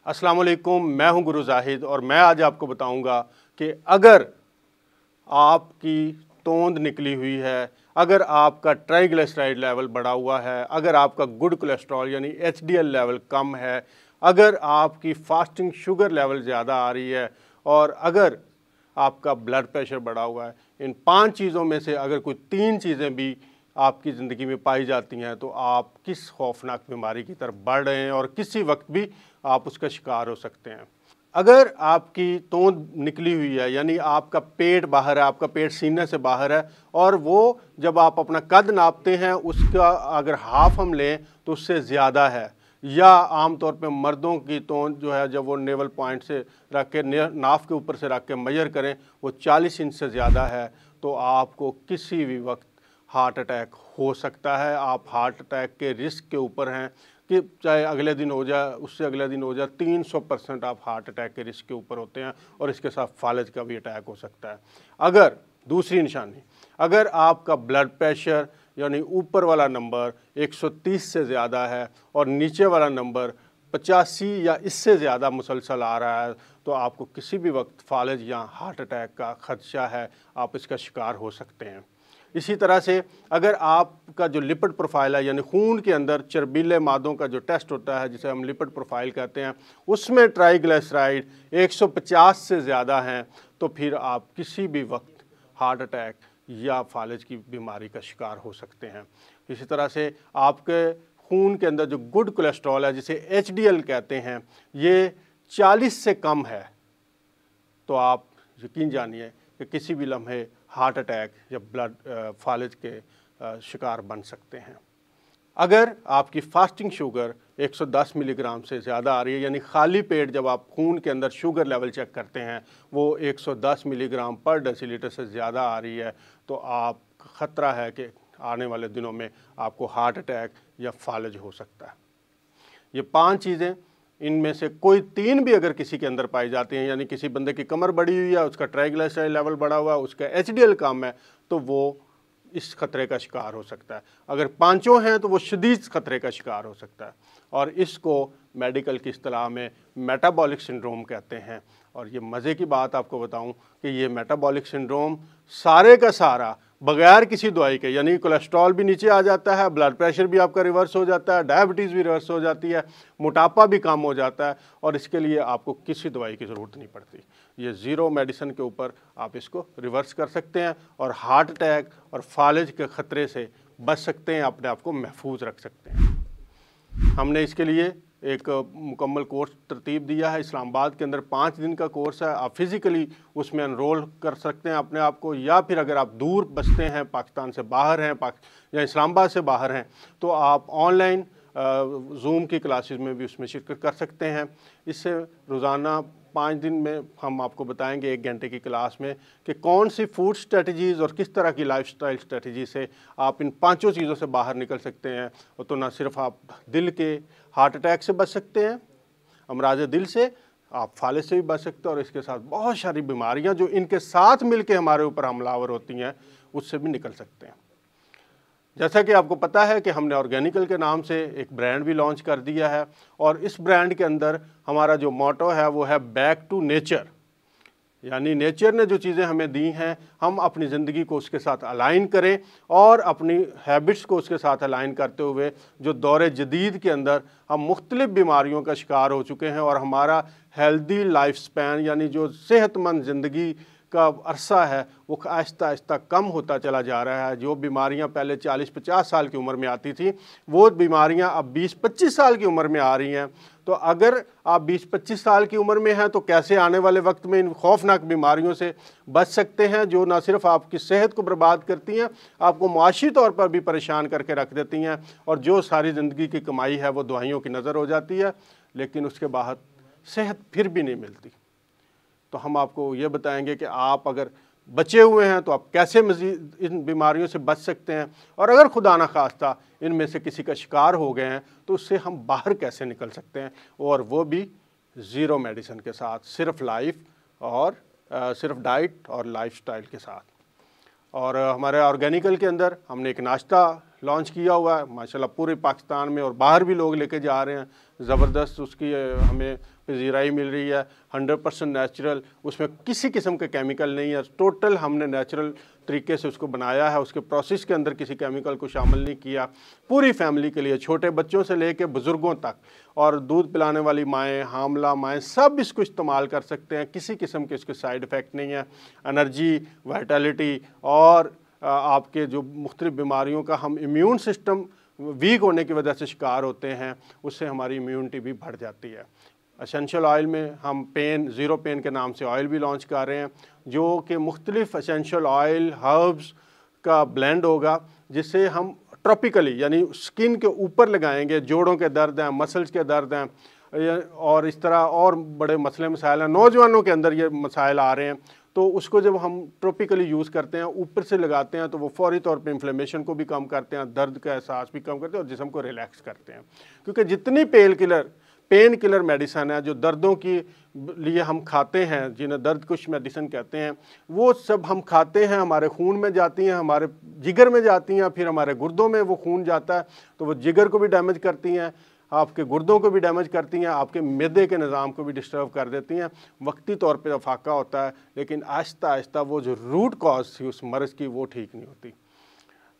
अस्सलाम वालेकुम, मैं हूं गुरु जाहिद और मैं आज आपको बताऊंगा कि अगर आपकी तोंद निकली हुई है, अगर आपका ट्राइग्लिसराइड लेवल बढ़ा हुआ है, अगर आपका गुड कोलेस्ट्रॉल यानी एचडीएल लेवल कम है, अगर आपकी फास्टिंग शुगर लेवल ज़्यादा आ रही है और अगर आपका ब्लड प्रेशर बढ़ा हुआ है, इन 5 चीज़ों में से अगर कोई 3 चीज़ें भी आपकी ज़िंदगी में पाई जाती हैं तो आप किस खौफनाक बीमारी की तरफ बढ़ रहे हैं और किसी वक्त भी आप उसका शिकार हो सकते हैं। अगर आपकी तोंद निकली हुई है यानी आपका पेट बाहर है, आपका पेट सीने से बाहर है और वो जब आप अपना कद नापते हैं उसका अगर हाफ हम लें तो उससे ज़्यादा है, या आमतौर पे मर्दों की तोंद जो है जब वो नेवल पॉइंट से रख के नाफ के ऊपर से रख के मेजर करें वो 40 इंच से ज़्यादा है, तो आपको किसी भी वक्त हार्ट अटैक हो सकता है। आप हार्ट अटैक के रिस्क के ऊपर हैं कि चाहे अगले दिन हो जाए, उससे अगले दिन हो जाए, 300% आप हार्ट अटैक के रिस्क के ऊपर होते हैं और इसके साथ फालज का भी अटैक हो सकता है। अगर दूसरी निशानी, अगर आपका ब्लड प्रेशर यानी ऊपर वाला नंबर 130 से ज़्यादा है और नीचे वाला नंबर 85 या इससे ज़्यादा मुसलसल आ रहा है तो आपको किसी भी वक्त फालज या हार्ट अटैक का खदशा है, आप इसका शिकार हो सकते हैं। इसी तरह से अगर आपका जो लिपिड प्रोफाइल है यानी खून के अंदर चर्बीले मादों का जो टेस्ट होता है जिसे हम लिपिड प्रोफाइल कहते हैं, उसमें ट्राइग्लिसराइड 150 से ज़्यादा हैं तो फिर आप किसी भी वक्त हार्ट अटैक या फालज की बीमारी का शिकार हो सकते हैं। इसी तरह से आपके खून के अंदर जो गुड कोलेस्ट्रॉल है जिसे एचडीएल कहते हैं, ये 40 से कम है तो आप यकीन जानिए कि किसी भी लम्हे हार्ट अटैक या ब्लड फालज के शिकार बन सकते हैं। अगर आपकी फास्टिंग शुगर 110 मिलीग्राम से ज़्यादा आ रही है यानी खाली पेट जब आप खून के अंदर शुगर लेवल चेक करते हैं वो 110 मिलीग्राम पर डेसीलीटर से ज़्यादा आ रही है तो आप ख़तरा है कि आने वाले दिनों में आपको हार्ट अटैक या फालज हो सकता है। ये 5 चीज़ें, इनमें से कोई 3 भी अगर किसी के अंदर पाई जाती हैं यानी किसी बंदे की कमर बढ़ी हुई है, उसका ट्राइग्लिसराइड लेवल बढ़ा हुआ है, उसका एचडीएल कम है तो वो इस खतरे का शिकार हो सकता है। अगर 5 हैं तो वो शदीद खतरे का शिकार हो सकता है और इसको मेडिकल की इस्तिलाह में मेटाबॉलिक सिंड्रोम कहते हैं। और ये मज़े की बात आपको बताऊं कि ये मेटाबॉलिक सिंड्रोम सारे का सारा बगैर किसी दवाई के, यानी कोलेस्ट्रॉल भी नीचे आ जाता है, ब्लड प्रेशर भी आपका रिवर्स हो जाता है, डायबिटीज़ भी रिवर्स हो जाती है, मोटापा भी कम हो जाता है और इसके लिए आपको किसी दवाई की ज़रूरत नहीं पड़ती। ये ज़ीरो मेडिसिन के ऊपर आप इसको रिवर्स कर सकते हैं और हार्ट अटैक और फालज के ख़तरे से बच सकते हैं, अपने आप को महफूज रख सकते हैं। हमने इसके लिए एक मुकम्मल कोर्स तरतीब दिया है इस्लामाबाद के अंदर, 5 दिन का कोर्स है। आप फिज़िकली उसमें एनरोल कर सकते हैं अपने आप को, या फिर अगर आप दूर बसते हैं, पाकिस्तान से बाहर हैं या इस्लामाबाद से बाहर हैं तो आप ऑनलाइन जूम की क्लासेस में भी उसमें शिरकत कर सकते हैं। इससे रोज़ाना 5 दिन में हम आपको बताएंगे 1 घंटे की क्लास में कि कौन सी फूड स्ट्रेटजीज़ और किस तरह की लाइफस्टाइल स्ट्रेटजी से आप इन 5 चीज़ों से बाहर निकल सकते हैं। और तो ना सिर्फ आप दिल के हार्ट अटैक से बच सकते हैं, अमराज दिल से, आप फालज से भी बच सकते हैं और इसके साथ बहुत सारी बीमारियां जो इनके साथ मिलकर हमारे ऊपर हमलावर होती हैं उससे भी निकल सकते हैं। जैसा कि आपको पता है कि हमने ऑर्गेनिकल के नाम से एक ब्रांड भी लॉन्च कर दिया है और इस ब्रांड के अंदर हमारा जो मोटो है वो है बैक टू नेचर, यानी नेचर ने जो चीज़ें हमें दी हैं हम अपनी ज़िंदगी को उसके साथ अलाइन करें और अपनी हैबिट्स को उसके साथ अलाइन करते हुए जो दौर जदीद के अंदर हम मुख्तलिफ़ बीमारियों का शिकार हो चुके हैं और हमारा हेल्दी लाइफ स्पैन यानी जो सेहतमंद ज़िंदगी का अरसा है वो आहिस्ता आहिस्ता कम होता चला जा रहा है। जो बीमारियां पहले 40-50 साल की उम्र में आती थी वो बीमारियां अब 20-25 साल की उम्र में आ रही हैं। तो अगर आप 20-25 साल की उम्र में हैं तो कैसे आने वाले वक्त में इन खौफनाक बीमारियों से बच सकते हैं जो ना सिर्फ आपकी सेहत को बर्बाद करती हैं, आपको मुआशी तौर पर भी परेशान करके रख देती हैं और जो सारी ज़िंदगी की कमाई है वो दवाइयों की नज़र हो जाती है, लेकिन उसके बाद सेहत फिर भी नहीं मिलती। तो हम आपको ये बताएंगे कि आप अगर बचे हुए हैं तो आप कैसे मज़ीद इन बीमारियों से बच सकते हैं और अगर खुदा न खास्ता इनमें से किसी का शिकार हो गए हैं तो उससे हम बाहर कैसे निकल सकते हैं, और वो भी ज़ीरो मेडिसिन के साथ, सिर्फ लाइफ और सिर्फ डाइट और लाइफस्टाइल के साथ। और हमारे ऑर्गेनिकल के अंदर हमने एक नाश्ता लॉन्च किया हुआ है माशाल्लाह पूरे पाकिस्तान में, और बाहर भी लोग लेके जा रहे हैं। ज़बरदस्त उसकी हमें पजीराई मिल रही है, 100% नेचुरल, उसमें किसी किस्म के केमिकल नहीं है, टोटल हमने नेचुरल तरीके से उसको बनाया है, उसके प्रोसेस के अंदर किसी केमिकल को शामिल नहीं किया। पूरी फैमिली के लिए, छोटे बच्चों से लेकर बुज़ुर्गों तक, और दूध पिलाने वाली माएँ, हामला माएँ, सब इसको इस्तेमाल कर सकते हैं, किसी किस्म के इसके साइड इफ़ेक्ट नहीं है। एनर्जी, वाइटलिटी और आपके जो मुख्तलिफ़ बीमारियों का हम इम्यून सिस्टम वीक होने की वजह से शिकार होते हैं, उससे हमारी इम्यूनिटी भी बढ़ जाती है। एसेंशियल ऑयल में हम पेन, ज़ीरो पेन के नाम से ऑयल भी लॉन्च कर रहे हैं, जो कि मुख्तलिफ़ एसेंशियल ऑयल हर्ब्स का ब्लेंड होगा, जिससे हम ट्रॉपिकली यानी स्किन के ऊपर लगाएंगे। जोड़ों के दर्द हैं, मसल्स के दर्द हैं, और इस तरह और बड़े मसले मसाइल हैं, नौजवानों के अंदर ये मसाइल आ रहे हैं, तो उसको जब हम ट्रॉपिकली यूज़ करते हैं, ऊपर से लगाते हैं, तो वो फौरी तौर पे इन्फ्लेमेशन को भी कम करते हैं, दर्द का एहसास भी कम करते हैं और जिस्म को रिलैक्स करते हैं। क्योंकि जितनी पेन किलर मेडिसन है जो दर्दों की लिए हम खाते हैं, जिन्हें दर्द कुश मेडिसन कहते हैं, वो सब हम खाते हैं, हमारे खून में जाती हैं, हमारे जिगर में जाती हैं, फिर हमारे गुर्दों में वो खून जाता है, तो वो जिगर को भी डैमेज करती हैं, आपके गुर्दों को भी डैमेज करती हैं, आपके मैदे के निज़ाम को भी डिस्टर्ब कर देती हैं। वक्ती तौर पे अफाका होता है, लेकिन आहिस्ता आहिस्ता वो जो रूट कॉज थी उस मर्ज़ की, वो ठीक नहीं होती।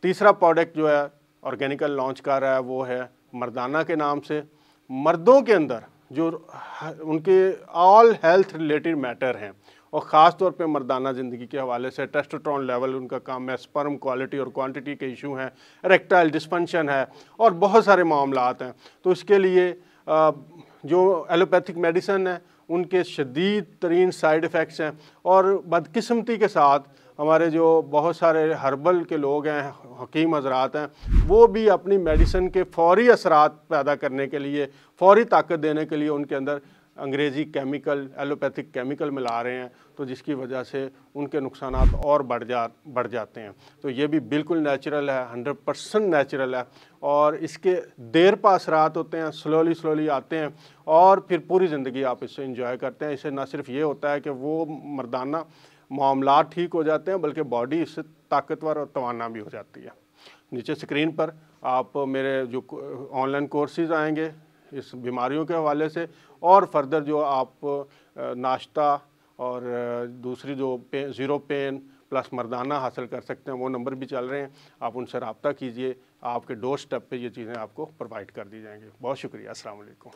तीसरा प्रोडक्ट जो है ऑर्गेनिकल लॉन्च कर रहा है, वो है मर्दाना के नाम से। मर्दों के अंदर जो उनके ऑल हेल्थ रिलेटेड मैटर हैं, और ख़ास तौर पे मर्दाना ज़िंदगी के हवाले से टेस्टोस्टेरोन लेवल उनका कम है, स्पर्म क्वालिटी और क्वांटिटी के इशू हैं, इरेक्टाइल डिस्फंक्शन है, और बहुत सारे मामलात हैं। तो इसके लिए जो एलोपैथिक मेडिसन है उनके शदीद तरीन साइड इफ़ेक्ट्स हैं, और बदकिस्मती के साथ हमारे जो बहुत सारे हर्बल के लोग हैं, हकीम हजरात हैं, वो भी अपनी मेडिसिन के फौरी असरात पैदा करने के लिए, फौरी ताकत देने के लिए उनके अंदर अंग्रेज़ी केमिकल, एलोपैथिक केमिकल मिला रहे हैं, तो जिसकी वजह से उनके नुकसानात और बढ़ जाते हैं। तो ये भी बिल्कुल नेचुरल है, 100% नेचुरल है, और इसके देर पा असरात होते हैं, स्लोली आते हैं, और फिर पूरी ज़िंदगी आप इससे इंजॉय करते हैं। इससे ना सिर्फ ये होता है कि वो मर्दाना मामलात ठीक हो जाते हैं, बल्कि बॉडी इससे ताकतवर और तवाना भी हो जाती है। नीचे स्क्रीन पर आप मेरे जो ऑनलाइन कोर्सेज़ आएंगे इस बीमारियों के हवाले से, और फर्दर जो आप नाश्ता और दूसरी जो ज़ीरो पेन प्लस मर्दाना हासिल कर सकते हैं, वो नंबर भी चल रहे हैं, आप उनसे रब्ता कीजिए, आपके डोर स्टेप पे ये चीज़ें आपको प्रोवाइड कर दी जाएंगी। बहुत शुक्रिया, अस्सलाम वालेकुम।